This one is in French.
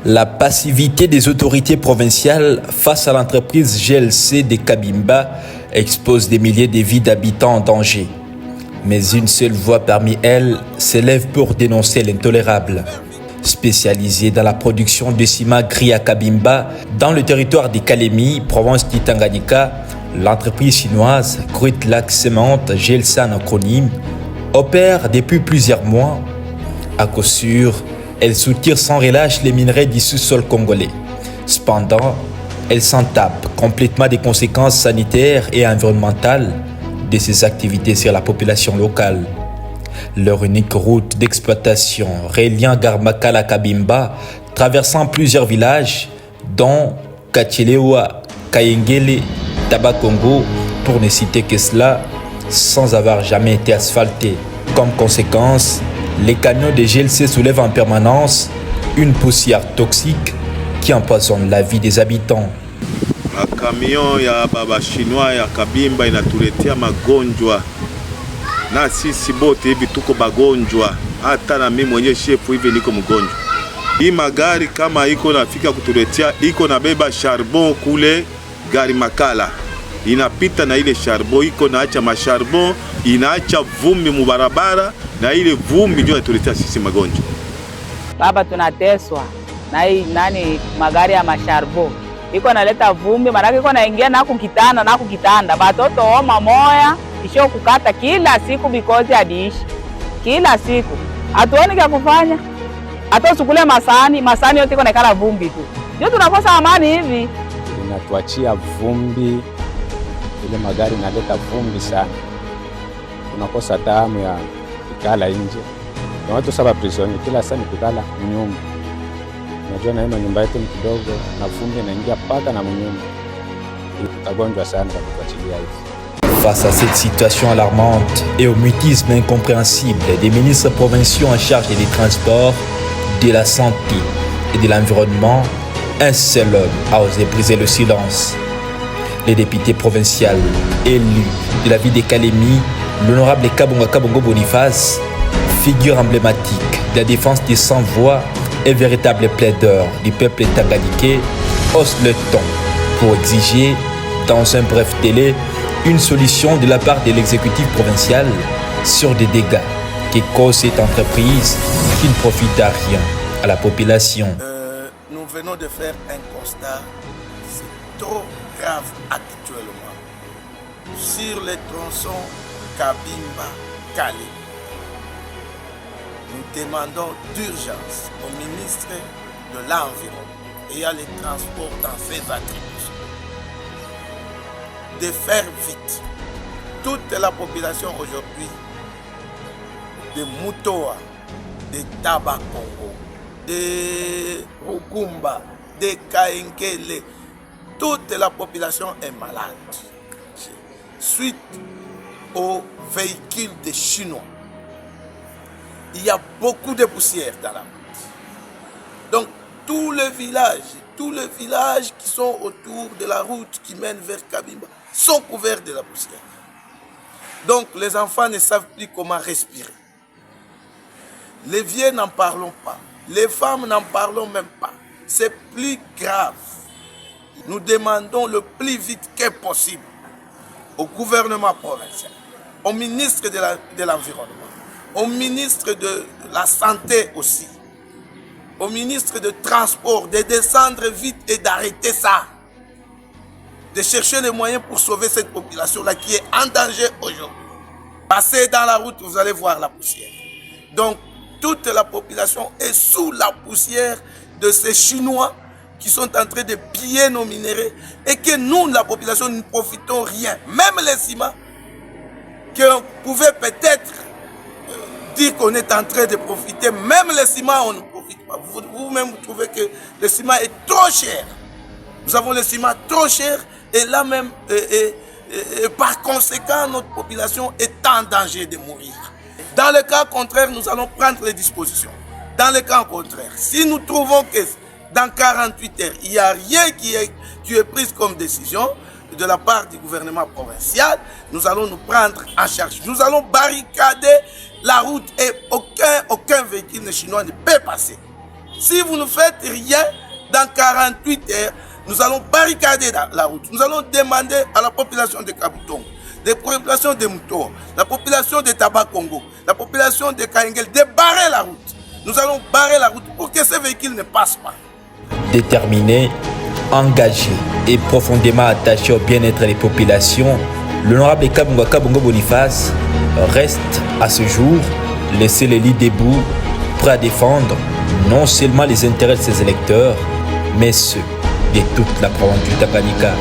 La passivité des autorités provinciales face à l'entreprise GLC de Kabimba expose des milliers de vies d'habitants en danger. Mais une seule voix parmi elles s'élève pour dénoncer l'intolérable. Spécialisée dans la production de ciment gris à Kabimba, dans le territoire de Kalemi, province du Tanganyika, l'entreprise chinoise Great Lake Cement GLC en acronyme opère depuis plusieurs mois. À coup sûr, elle soutire sans relâche les minerais du sous-sol congolais. Cependant, elle s'en tape complètement des conséquences sanitaires et environnementales de ces activités sur la population locale. Leur unique route d'exploitation reliant Garmakala à Kabimba, traversant plusieurs villages, dont Kachelewa, Kayengele, Tabakongo, pour ne citer que cela, sans avoir jamais été asphaltée. Comme conséquence, les camions de GLC soulèvent en permanence une poussière toxique qui empoisonne la vie des habitants. Camion ya baba chinois ya Kabimba inatuletea magonjwa na sisi bote hivi tuko bagonjwa, hata na mimi mwenyewe shefu hivi niko mgonjwa. Hii magari kama iko nafika kutuletea, iko na beba charbon kule gari makala inapita na ile charbon iko naacha macharbon, inaacha vumbi mubarabara, na ile vumbi ndio inatuletea sisi magonjwa. Baba tunateswa na hii magari ya macharbon iko naleta vumbi, maana iko naingia na kukitanda batoto homa moya isho kukata kila siku because adiishi kila siku hatuoni kya kufanya, hata usukule masani yote iko nakala vumbi tu, ndio tunakosa amani hivi. Inatuachia vumbi, ile magari naleta vumbi sana, tunakosa tamu ya kukala nje na watu saba prisioni kila saa ni kukala nyumba. Unajua na nyumba yetu ni kidogo na vumbi inaingia paka na mnyumba, tutagonjwa sana kwa kuachilia hivi. Face à cette situation alarmante et au mutisme incompréhensible des ministres provinciaux en charge des transports, de la santé et de l'environnement, un seul homme a osé briser le silence. Les députés provinciaux élus de la ville de Kalemi, l'honorable Kabonga Kabongo Boniface, figure emblématique de la défense des sans-voix et véritable plaideur du peuple tanganyikais, hausse le ton pour exiger, dans un bref délai, une solution de la part de l'exécutif provincial sur des dégâts que cause cette entreprise qui ne profite à rien à la population. Nous venons de faire un constat, c'est trop grave actuellement. Sur les tronçons Kabimba-Kalemi, nous demandons d'urgence au ministre de l'Environnement et à les transports dans ses attributions de faire vite. Toute la population aujourd'hui de Mutoa, de Tabakongo, de Rugumba, de Kayengele, toute la population est malade suite aux véhicules des Chinois. Il y a beaucoup de poussière dans la route. Donc tous les villages qui sont autour de la route qui mène vers Kabimba sont couverts de la poussière. Donc les enfants ne savent plus comment respirer. Les vieux n'en parlons pas. Les femmes n'en parlont même pas. C'est plus grave. Nous demandons le plus vite que possible au gouvernement provincial, au ministre de l'Environnement, au ministre de la Santé aussi, au ministre de Transport, de descendre vite et d'arrêter ça. De chercher les moyens pour sauver cette population-là qui est en danger aujourd'hui. Passez dans la route, vous allez voir la poussière. Donc, toute la population est sous la poussière de ces Chinois qui sont en train de piller nos minéraux et que nous, la population, ne profitons rien. Même les ciments, qu'on pouvait peut-être dire qu'on est en train de profiter, même les ciments, on ne profite pas. Vous-même, vous trouvez que le ciment est trop cher. Nous avons le ciment trop cher et là même, par conséquent, notre population est en danger de mourir. Dans le cas contraire, nous allons prendre les dispositions. Dans le cas contraire, si nous trouvons que dans 48 heures, il n'y a rien qui est pris comme décision de la part du gouvernement provincial, nous allons nous prendre en charge. Nous allons barricader la route et aucun véhicule chinois ne peut passer. Si vous ne faites rien, dans 48 heures, nous allons barricader la route. Nous allons demander à la population de Kabutongo, la population de Moutoa, la population de Taba Congo, la population de Kaengel de barrer la route. Nous allons barrer la route pour que ces véhicules ne passent pas. Déterminé, engagé et profondément attaché au bien-être des populations, l'honorable Kabunga Kabungo Boniface reste à ce jour laissé les lits debout, prêt à défendre non seulement les intérêts de ses électeurs, mais ceux de toute la province du Tanganyika.